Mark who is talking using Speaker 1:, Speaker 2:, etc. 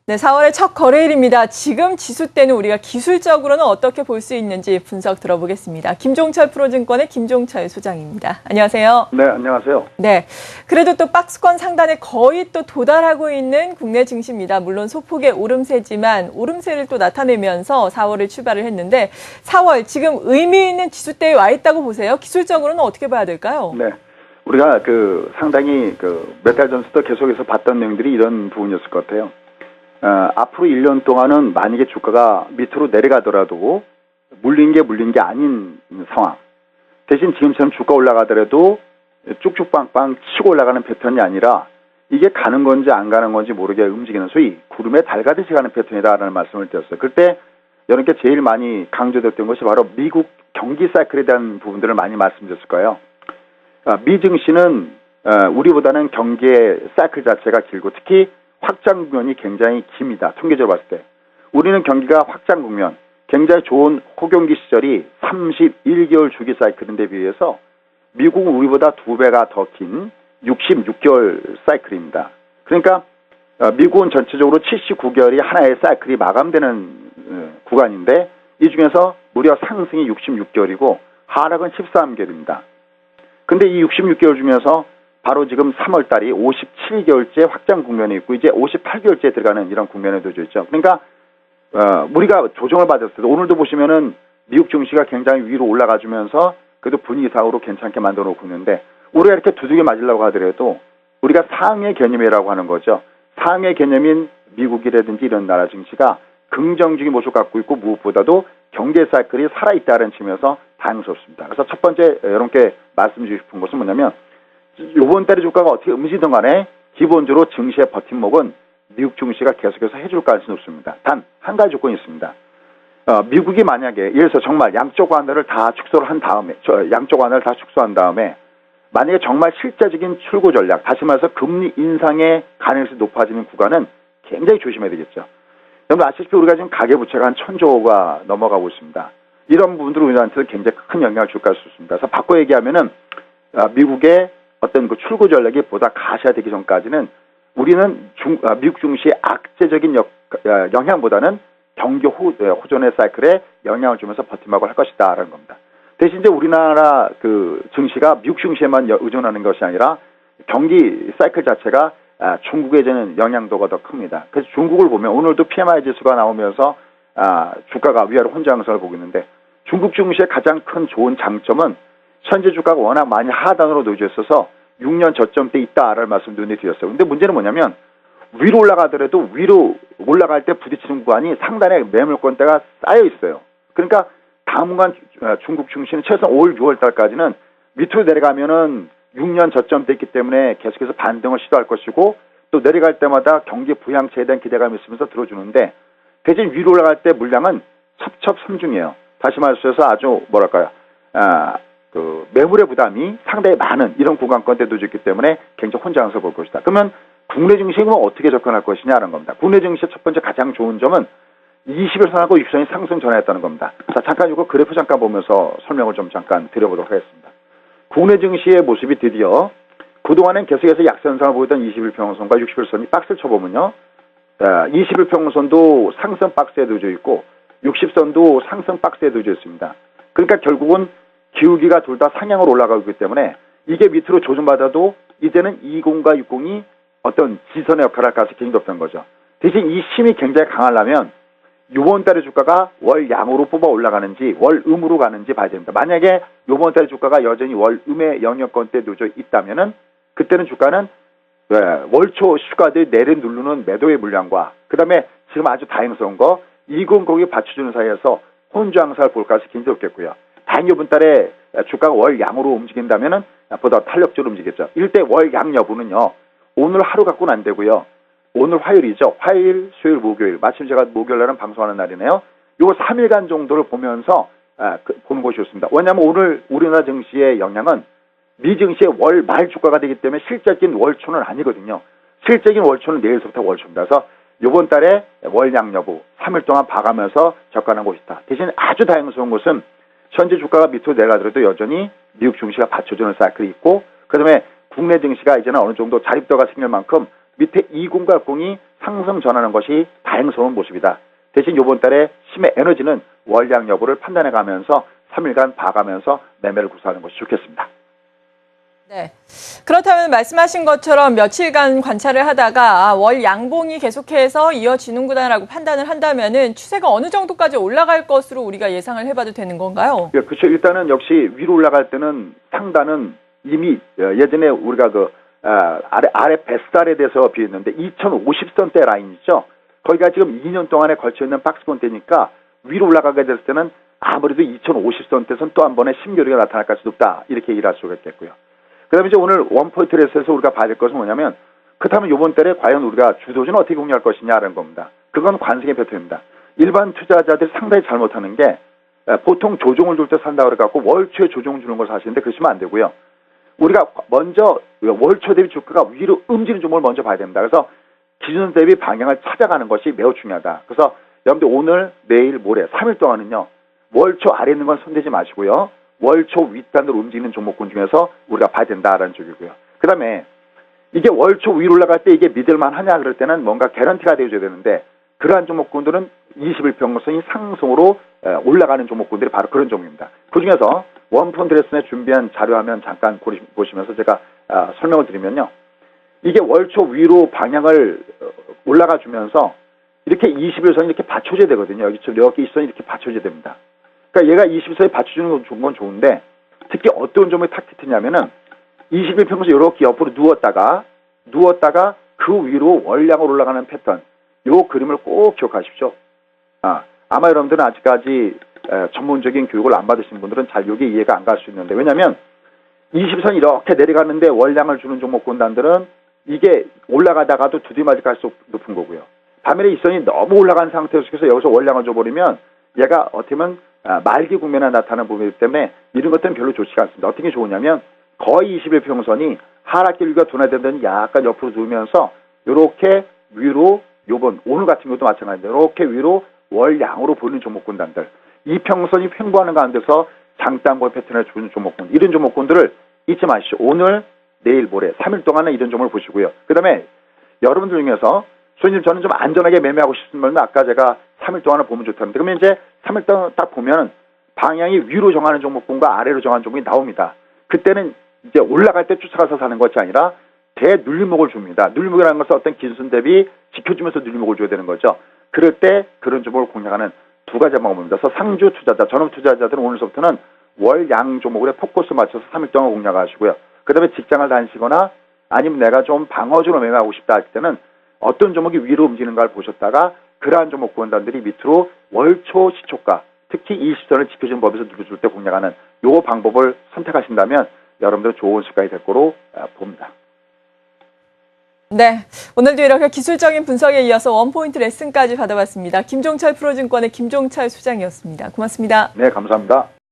Speaker 1: 네, 4월의 첫 거래일입니다. 지금 지수대는 우리가 기술적으로는 어떻게 볼 수 있는지 분석 들어보겠습니다. 김종철 프로증권의 김종철 소장입니다. 안녕하세요.
Speaker 2: 네, 안녕하세요.
Speaker 1: 네, 그래도 또 박스권 상단에 거의 또 도달하고 있는 국내 증시입니다. 물론 소폭의 오름세지만 오름세를 또 나타내면서 4월을 출발을 했는데 4월 지금 의미 있는 지수대에 와 있다고 보세요. 기술적으로는 어떻게 봐야 될까요?
Speaker 2: 네, 우리가 상당히 몇 달 전부터 계속해서 봤던 내용들이 이런 부분이었을 것 같아요. 앞으로 1년 동안은 만약에 주가가 밑으로 내려가더라도 물린 게 아닌 상황. 대신 지금처럼 주가 올라가더라도 쭉쭉빵빵 치고 올라가는 패턴이 아니라 이게 가는 건지 안 가는 건지 모르게 움직이는 소위 구름에 달가듯이 가는 패턴이다라는 말씀을 드렸어요. 그때 여러분께 제일 많이 강조됐던 것이 바로 미국 경기 사이클에 대한 부분들을 많이 말씀드렸을 거예요. 미 증시는 우리보다는 경기의 사이클 자체가 길고 특히 확장 국면이 굉장히 깁니다. 통계적으로 봤을 때. 우리는 경기가 확장 국면, 굉장히 좋은 호경기 시절이 31개월 주기 사이클인데 비해서 미국은 우리보다 2배가 더 긴 66개월 사이클입니다. 그러니까 미국은 전체적으로 79개월이 하나의 사이클이 마감되는 구간인데 이 중에서 무려 상승이 66개월이고 하락은 13개월입니다. 근데 이 66개월 중에서 바로 지금 3월 달이 57개월째 확장 국면에 있고 이제 58개월째 들어가는 이런 국면에 놓여 있죠. 그러니까 우리가 조정을 받았을 때 오늘도 보시면은 미국 증시가 굉장히 위로 올라가 주면서 그래도 분위기상으로 괜찮게 만들어 놓고 있는데 우리가 이렇게 두들겨 맞으려고 하더라도 우리가 상해 개념이라고 하는 거죠. 상해 개념인 미국이라든지 이런 나라 증시가 긍정적인 모습을 갖고 있고 무엇보다도 경제 사이클이 살아있다는 측면에서 다행스럽습니다. 그래서 첫 번째 여러분께 말씀드리고 싶은 것은 뭐냐면 이번 달의 주가가 어떻게 움직이든 간에 기본적으로 증시의 버팀목은 미국 증시가 계속해서 해줄 가능성이 높습니다. 단 한 가지 조건이 있습니다. 미국이 만약에 예를 들어서 정말 양쪽 완화를 다 축소한 다음에 만약에 정말 실제적인 출구 전략, 다시 말해서 금리 인상의 가능성이 높아지는 구간은 굉장히 조심해야 되겠죠. 여러분 아시다시피 우리가 지금 가계부채가 한 1,000조가 넘어가고 있습니다. 이런 부분들은 우리한테 굉장히 큰 영향을 줄 수 있습니다. 그래서 바꿔 얘기하면은 미국의 어떤 출구 전략이 보다 가시화되기 전까지는 우리는 미국 증시의 악재적인 영향보다는 경기 호전의 사이클에 영향을 주면서 버팀목을 할 것이다라는 겁니다. 대신 이제 우리나라 증시가 미국 증시에만 의존하는 것이 아니라 경기 사이클 자체가 중국에 주는 영향도가 더 큽니다. 그래서 중국을 보면 오늘도 PMI 지수가 나오면서 주가가 위아래 혼장성을 보고 있는데 중국 증시의 가장 큰 좋은 장점은 현재 주가가 워낙 많이 하단으로 놓여져 있어서 6년 저점대 있다라는 말씀 눈에 드렸어요. 근데 문제는 뭐냐면 위로 올라가더라도 위로 올라갈 때 부딪히는 구간이 상단에 매물권대가 쌓여 있어요. 그러니까 당분간 중국 증시는 최소한 올 6월 달까지는 밑으로 내려가면은 6년 저점대 있기 때문에 계속해서 반등을 시도할 것이고 또 내려갈 때마다 경기 부양체에 대한 기대감이 있으면서 들어주는데 대신 위로 올라갈 때 물량은 첩첩산중이에요. 다시 말해서 아주 뭐랄까요? 매물의 부담이 상당히 많은 이런 구간권대 놓여있기 때문에 굉장히 혼장해서 볼 것이다. 그러면 국내 증시는 어떻게 접근할 것이냐라는 겁니다. 국내 증시의 첫 번째 가장 좋은 점은 21선하고 60선이 상승 전환했다는 겁니다. 자, 잠깐 이거 그래프 잠깐 보면서 설명을 좀 잠깐 드려보도록 하겠습니다. 국내 증시의 모습이 드디어 그동안엔 계속해서 약선상을 보이던 21평선과 61선이 박스를 쳐보면요. 21평선도 상승 박스에 놓여져 있고 60선도 상승 박스에 놓여져 있습니다. 그러니까 결국은 기울기가 둘 다 상향으로 올라가고 있기 때문에 이게 밑으로 조정받아도 이제는 20과 60이 어떤 지선의 역할을 할 가능성이 굉장히 높다는 거죠. 대신 이 힘이 굉장히 강하려면 이번 달의 주가가 월 양으로 뽑아 올라가는지 월 음으로 가는지 봐야 됩니다. 만약에 이번 달의 주가가 여전히 월 음의 영역권대에 놓여져 있다면은 그때는 주가는 월초 슈가들이 내려누르는 매도의 물량과 그 다음에 지금 아주 다행스러운 거 20곡이 받쳐주는 사이에서 혼주항사를 볼 가능성이 굉장히 높겠고요. 다행히 이번 달에 주가가 월 양으로 움직인다면은 보다 탄력적으로 움직이겠죠. 이럴 때 월 양 여부는요. 오늘 하루 갖고는 안 되고요. 오늘 화요일이죠. 화요일, 수요일, 목요일. 마침 제가 목요일 날은 방송하는 날이네요. 요거 3일간 정도를 보면서 보는 것이 좋습니다. 왜냐하면 오늘 우리나라 증시의 영향은 미 증시의 월 말 주가가 되기 때문에 실적인 월초는 아니거든요. 실적인 월초는 내일부터 월초입니다. 그래서 이번 달에 월양 여부 3일 동안 봐가면서 접근한 것이다. 대신 아주 다행스러운 것은 현재 주가가 밑으로 내려가더라도 여전히 미국 증시가 받쳐주는 사이클이 있고 그 다음에 국내 증시가 이제는 어느 정도 자립도가 생길 만큼 밑에 20과 0이 상승 전하는 것이 다행스러운 모습이다. 대신 이번 달에 심의 에너지는 월량 여부를 판단해 가면서 3일간 봐가면서 매매를 구사하는 것이 좋겠습니다.
Speaker 1: 네. 그렇다면 말씀하신 것처럼 며칠간 관찰을 하다가 월 양봉이 계속해서 이어지는구나라고 판단을 한다면은 추세가 어느 정도까지 올라갈 것으로 우리가 예상을 해봐도 되는 건가요?
Speaker 2: 예, 그렇죠. 일단은 역시 위로 올라갈 때는 상단은 이미 예전에 우리가 아래 뱃살에 대해서 비했는데 2050선대 라인 있죠. 거기가 지금 2년 동안에 걸쳐 있는 박스권대니까 위로 올라가게 됐을 때는 아무래도 2050선대에서는 또 한 번의 심교리가 나타날 가능성이 높다. 이렇게 얘기를 할 수가 있겠고요. 그 다음에 이제 오늘 원포인트 레슨에서 우리가 봐야 될 것은 뭐냐면, 그렇다면 이번 달에 과연 우리가 주도주는 어떻게 공략할 것이냐라는 겁니다. 그건 관성의 배틀입니다. 일반 투자자들이 상당히 잘못하는 게, 보통 조종을 둘 때 산다고 그래갖고 월초에 조종을 주는 걸 사시는데 그러시면 안 되고요. 우리가 먼저 월초 대비 주가가 위로 움직이는 종목을 먼저 봐야 됩니다. 그래서 기준 대비 방향을 찾아가는 것이 매우 중요하다. 그래서 여러분들 오늘, 내일, 모레 3일 동안은요, 월초 아래 있는 건 손대지 마시고요. 월초 윗단으로 움직이는 종목군 중에서 우리가 봐야 된다라는 쪽이고요. 그 다음에 이게 월초 위로 올라갈 때 이게 믿을만 하냐 그럴 때는 뭔가 개런티가 되어줘야 되는데, 그러한 종목군들은 21평선이 상승으로 올라가는 종목군들이 바로 그런 종목입니다. 그 중에서 원펀드 레슨에 준비한 자료화면 잠깐 보시면서 제가 설명을 드리면요. 이게 월초 위로 방향을 올라가 주면서 이렇게 21선이 이렇게 받쳐줘야 되거든요. 여기처럼 이렇게 20선이 이렇게 받쳐줘야 됩니다. 그러니까 얘가 21선에 받쳐주는 건 좋은데, 특히 어떤 점을 타깃했냐면은 21평선 이렇게 옆으로 누웠다가 그 위로 월량으로 올라가는 패턴, 요 그림을 꼭 기억하십시오. 아마 여러분들은 아직까지 전문적인 교육을 안 받으신 분들은 잘 이게 이해가 안 갈 수 있는데, 왜냐하면 20선이 이렇게 내려가는데 월량을 주는 종목군단들은 이게 올라가다가도 두디맞이 갈수록 높은 거고요. 반면에 이 선이 너무 올라간 상태에서 여기서 월량을 줘버리면 얘가 어떻게 보면 말기 국면에 나타나는 부분이기 때문에 이런 것들은 별로 좋지가 않습니다. 어떻게 좋으냐면 거의 21평선이 하락길과 둔화되던 약간 옆으로 두면서 이렇게 위로, 오늘 같은 경우도 마찬가지입니다. 이렇게 위로 월량으로 보이는 종목군단들, 이 평선이 횡보하는 가운데서 장단골 패턴을 주는 종목군, 이런 종목군들을 잊지 마시죠. 오늘, 내일, 모레 3일 동안은 이런 종목을 보시고요. 그 다음에 여러분들 중에서 손님 저는 좀 안전하게 매매하고 싶으면 아까 제가 3일 동안을 보면 좋다는데, 그러면 이제 3일 동안 딱 보면 방향이 위로 정하는 종목군과 아래로 정하는 종목이 나옵니다. 그때는 이제 올라갈 때 쫓아가서 사는 것이 아니라 대눌림목을 줍니다. 눌림목이라는 것은 어떤 기준 대비 지켜주면서 눌림목을 줘야 되는 거죠. 그럴 때 그런 종목을 공략하는 두 가지 방법입니다. 그래서 상주 투자자, 전업 투자자들은 오늘서부터는 월양 종목에 포커스 맞춰서 3일 동안 공략하시고요. 그 다음에 직장을 다니시거나 아니면 내가 좀 방어주로 매매하고 싶다 할 때는 어떤 종목이 위로 움직이는가를 보셨다가 그러한 종목 구원단들이 밑으로 월초 시초가, 특히 20선을 지켜주는 법에서 누려줄 때 공략하는 요 방법을 선택하신다면 여러분들 좋은 시간이 될 거로 봅니다.
Speaker 1: 네, 오늘도 이렇게 기술적인 분석에 이어서 원포인트 레슨까지 받아봤습니다. 김종철 프로증권의 김종철 소장이었습니다. 고맙습니다.
Speaker 2: 네, 감사합니다.